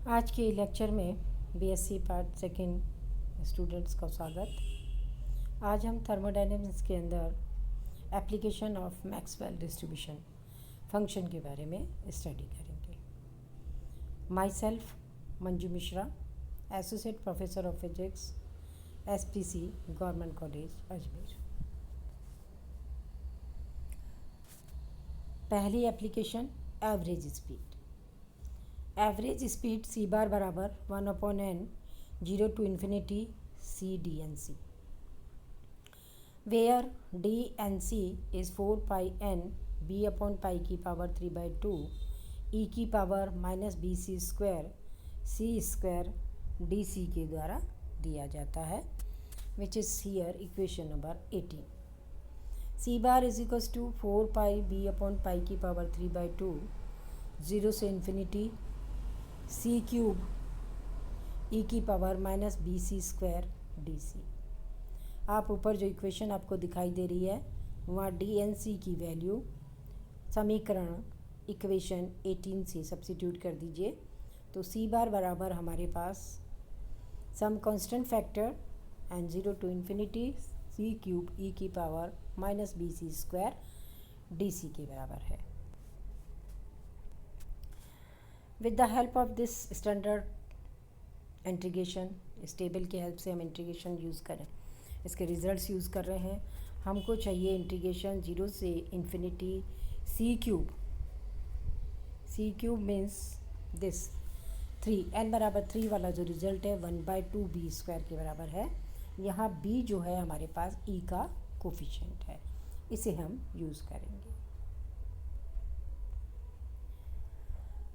आज के लेक्चर में बीएससी पार्ट सेकंड स्टूडेंट्स का स्वागत। आज हम थर्मोडायनेमिक्स के अंदर application of Maxwell distribution function के बारे में स्टडी करेंगे। Myself Manju Mishra, associate professor of physics, SPC government college Ajmer. पहली application average speed. Average speed c bar बराबर 1/n 0 to infinity c d n c, where d n c is 4 pi n b upon pi की power 3/2 e की power minus B C square c square D c के द्वारा दिया जाता है, which is here equation number 18। C bar is equals to 4 pi b upon pi की power 3/2 0 से infinity सी cube ई की power minus B C square D C. आप ऊपर जो इक्वेशन आपको दिखाई दे रही है वहाँ डी एन सी की वैल्यू समीकरण इक्वेशन 18 से सब्स्टिट्यूट कर दीजिए। तो सी बार बराबर हमारे पास some constant factor and 0 to infinity C cube ई की power minus B C square D c के बराबर है। With the help of this standard integration, इस टेबल की हेल्प से हम इंटीग्रेशन यूज़ करें, इसके रिजल्ट्स यूज़ कर रहे हैं। हमको चाहिए इंटीग्रेशन 0 से infinity C cube means this 3 n बराबर 3 वाला जो रिजल्ट है 1/2 बी स्क्वायर के बराबर है। यहाँ b जो है हमारे पास e का कोफिशिएंट है, इसे हम यूज़ करेंगे।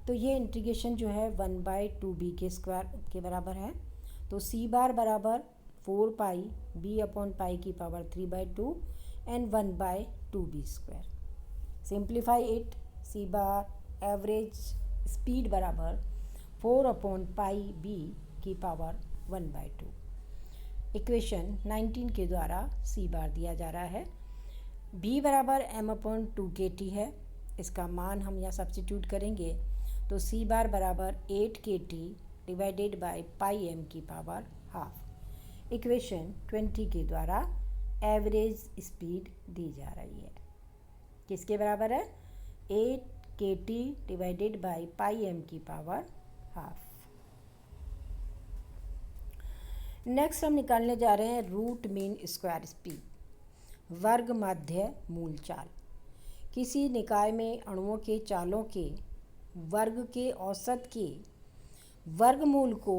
तो ये इंटीग्रेशन जो है 1/2 बी के स्क्वायर के बराबर है। तो सी बार बराबर 4 पाई बी अपॉन पाई की power 3/2 and 1/2 b square. Simplify it, c bar average speed बराबर 4 अपॉन पाई बी की पावर 1/2। इक्वेशन 19 के द्वारा सी बार दिया जा रहा है। बी बराबर m अपॉन 2 के टी है, इसका मान हम यहाँ सब्स्टिट्यूट करेंगे तो सी बार बराबर 8 k t divided by pi m की पावर हाफ। इक्वेशन 20 के द्वारा एवरेज स्पीड दी जा रही है, किसके बराबर है 8 k t divided by pi m की पावर हाफ। नेक्स्ट हम निकालने जा रहे हैं रूट मीन स्क्वायर स्पीड, वर्ग माध्य मूल चाल। किसी निकाय में अणुओं के चालों के वर्ग के औसत के वर्गमूल को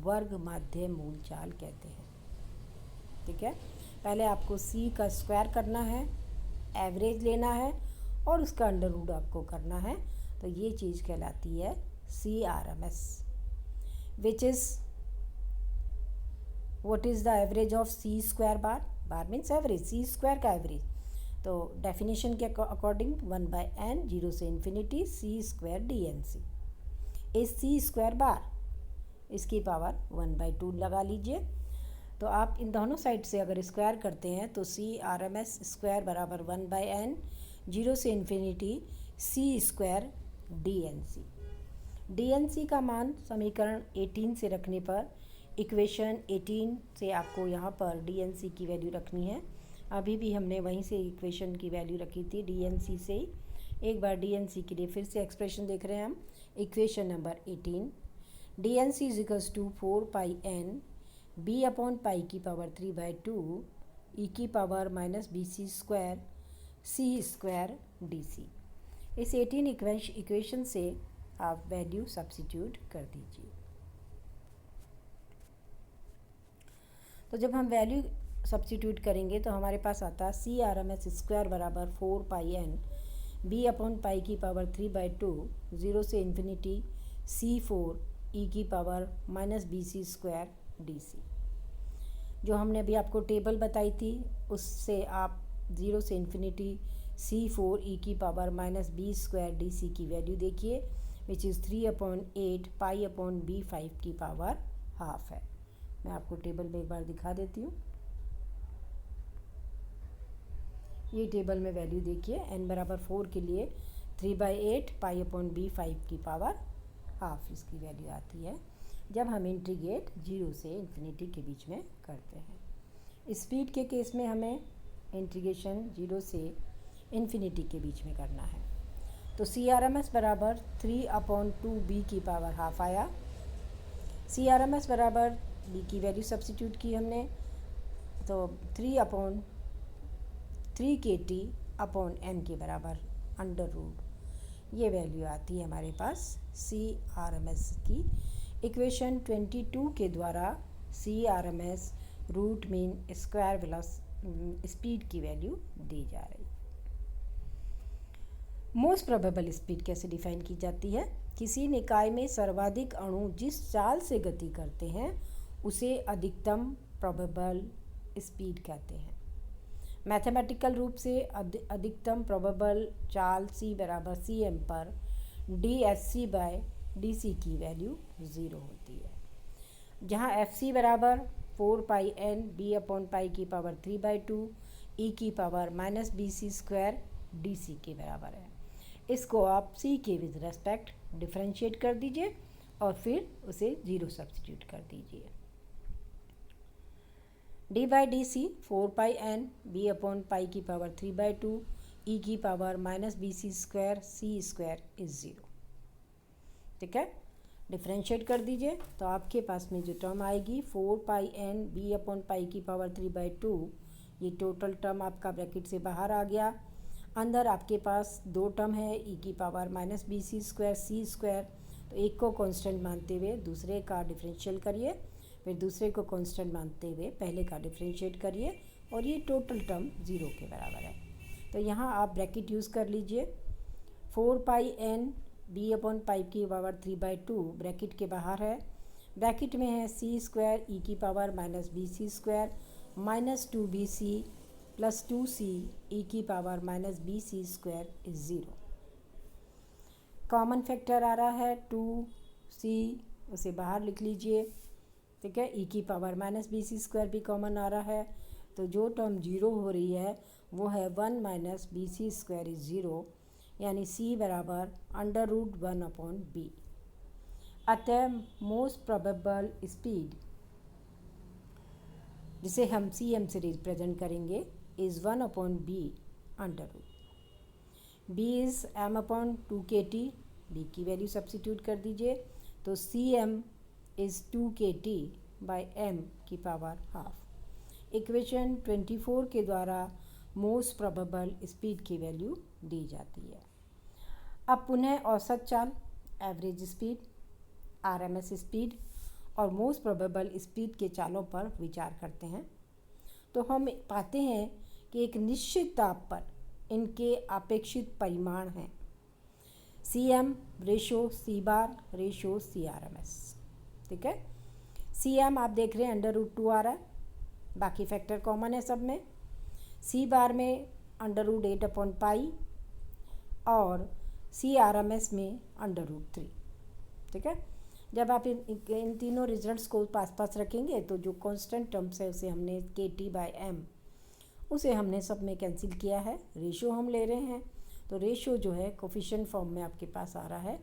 वर्ग माध्य मूल चाल कहते हैं। ठीक है, पहले आपको सी का स्क्वायर करना है, एवरेज लेना है और उसका अंडर रूट आपको करना है। तो ये चीज़ कहलाती है c R M S, which is what is the average of c square bar. Bar means average, c square का एवरेज। तो डेफिनेशन के अकॉर्डिंग 1/n 0 से infinity c square d n c इस सी स्क्वायर बार, इसकी power 1/2 लगा लीजिए। तो आप इन दोनों साइड से अगर स्क्वायर करते हैं तो c R M S square बराबर 1/n 0 से infinity c square d n c. D n c का मान समीकरण 18 से रखने पर इक्वेशन 18 से आपको यहाँ पर डी एन सी की वैल्यू रखनी है। अभी भी हमने वहीं से इक्वेशन की वैल्यू रखी थी डी एन सी से ही। एक बार डी एन सी के लिए फिर से एक्सप्रेशन देख रहे हैं हम। Equation number 18, d n c is equals to 4 pi n b upon pi की पावर 3/2 ई की power minus B C square c square D c. इस 18 इक्वेशन से आप वैल्यू सब्स्टिट्यूट कर दीजिए। तो जब हम वैल्यू सब्स्टिट्यूट करेंगे तो हमारे पास आता है c R M S square बराबर 4 pi n b upon pi की पावर 3/2 0 से इन्फिनिटी C4 ई की power minus B C square D c. जो हमने अभी आपको टेबल बताई थी उससे आप 0 से इन्फिनिटी C4 ई की power minus b square D c की वैल्यू देखिए, which is 3/8 pi upon B5 की पावर हाफ है। मैं आपको टेबल में एक बार दिखा देती हूँ। ये टेबल में वैल्यू देखिए, n बराबर 4 के लिए 3/8 पाई अपॉन B5 की पावर हाफ इसकी वैल्यू आती है जब हम इंटीग्रेट 0 से इन्फिनिटी के बीच में करते हैं। स्पीड के केस में हमें इंटीग्रेशन 0 से इन्फिनिटी के बीच में करना है। तो CRMS बराबर 3/2 b की पावर हाफ आया। CRMS बराबर b की वैल्यू सब्स्टिट्यूट की हमने, तो 3/3 kT/m के बराबर अंडर रूट ये वैल्यू आती है हमारे पास CRMS की। इक्वेशन 22 के द्वारा CRMS root mean square speed की वैल्यू दी जा रही। मोस्ट प्रोबेबल स्पीड कैसे डिफाइन की जाती है? किसी निकाय में सर्वाधिक अणु जिस चाल से गति करते हैं उसे अधिकतम प्रोबेबल स्पीड कहते हैं। मैथमेटिकल रूप से अधिकतम प्रोबेबल चाल C बराबर cm पर dSc/dc की वैल्यू 0 होती है, जहाँ fc बराबर 4πn b/π की पावर 3/2 e की पावर -bc² dc के बराबर है। इसको आप c के विद रेस्पेक्ट डिफरेंशिएट कर दीजिए और फिर उसे 0 सब्स्टिट्यूट कर दीजिए। d/dc 4πn b/π की पावर 3/2 e की पावर -bc² c² इज 0। ठीक है, डिफरेंशिएट कर दीजिए तो आपके पास में जो टर्म आएगी 4πn b/π की पावर 3/2, ये टोटल टर्म आपका ब्रैकेट से बाहर आ गया। अंदर आपके पास दो टर्म है e की पावर -bc² c², तो एक को कांस्टेंट मानते हुए दूसरे का डिफरेंशियल करिए, फिर दूसरे को कांस्टेंट मानते हुए पहले का डिफरेंशिएट करिए और ये टोटल टर्म 0 के बराबर है। तो यहाँ आप ब्रैकेट यूज़ कर लीजिए। 4πn b/π की पावर 3/2 ब्रैकेट के बाहर है, ब्रैकेट में है c² e की power -bc² -2bc + 2c e की power -bc² is 0। Common factor आ रहा है 2c, उसे बाहर लिख लीजिए। ठीक है, e की पावर -bc² भी कॉमन आ रहा है, तो जो टर्म 0 हो रही है वो है 1 - bc² इज 0, यानी c बराबर √1/b। अतः मोस्ट प्रोबेबल स्पीड जिसे हम cm से रिप्रेजेंट करेंगे is 1/b under root. b is m/2 kT, b की वैल्यू सब्स्टिट्यूट कर दीजिए, तो cm इज़ 2 kT/m की पावर हाफ। इक्वेशन 24 के द्वारा मोस्ट प्रोबेबल स्पीड की वैल्यू दी जाती है। अब पुनः औसत चाल, एवरेज स्पीड, RMS स्पीड और मोस्ट प्रोबेबल स्पीड के चालों पर विचार करते हैं, तो हम पाते हैं कि एक निश्चित ताप पर इनके अपेक्षित परिमाण हैं cm रेशो c बार रेशो CRMS। ठीक है, cm आप देख रहे हैं √2 आ रहा है, बाकी फैक्टर कॉमन है सब में। c बार में √8/π और CRMS में √3। ठीक है, जब आप इन तीनों रिजल्ट्स को पास रखेंगे तो जो कांस्टेंट टर्म्स है उसे हमने kT/m उसे हमने सब में कैंसिल किया है, रेशो हम ले रहे हैं, तो रेशो जो है कोफिशिएंट फॉर्म में आपके पास आ रहा है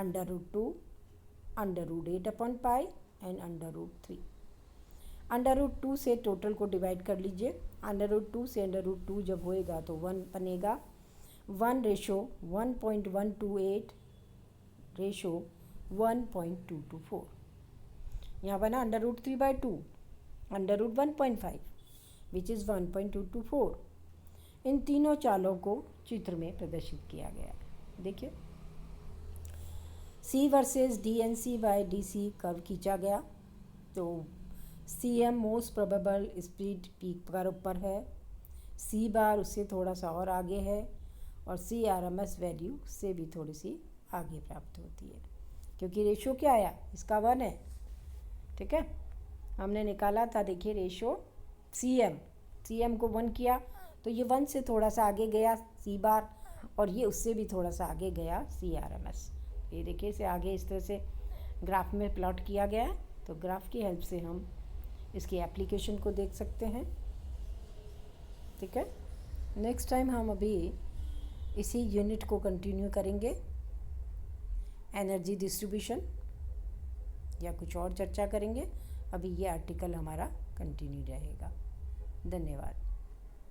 √2, √8/π एंड √3। √2 से टोटल को डिवाइड कर लीजिए, √2 से √2 जब होएगा तो 1 बनेगा, 1 रेशो 1.128 रेशो 1.224, यहाँ बना √3/2 √1.5 विच इज़ 1.224। इन तीनों चालों को चित्र में प्रदर्शित किया गया है। देखिए, C वर्सेस dNc/dc कर्व खींचा गया, तो cm most probable speed peak curve पर है, c बार उससे थोड़ा सा और आगे है और CRMS वैल्यू से भी थोड़ी सी आगे प्राप्त होती है, क्योंकि रेशो क्या आया इसका 1 है। ठीक है, हमने निकाला था, देखिए रेशो cm को 1 किया तो ये 1 से थोड़ा सा आगे गया c बार और ये उससे भी थोड़ा सा आगे गया CRMS। ये देखिए इसे आगे इस तरह से ग्राफ में प्लॉट किया गया है, तो ग्राफ की हेल्प से हम इसकी एप्लीकेशन को देख सकते हैं। ठीक है, नेक्स्ट टाइम हम अभी इसी यूनिट को कंटिन्यू करेंगे। एनर्जी डिस्ट्रीब्यूशन या कुछ और चर्चा करेंगे। अभी ये आर्टिकल हमारा कंटिन्यू रहेगा। धन्यवाद।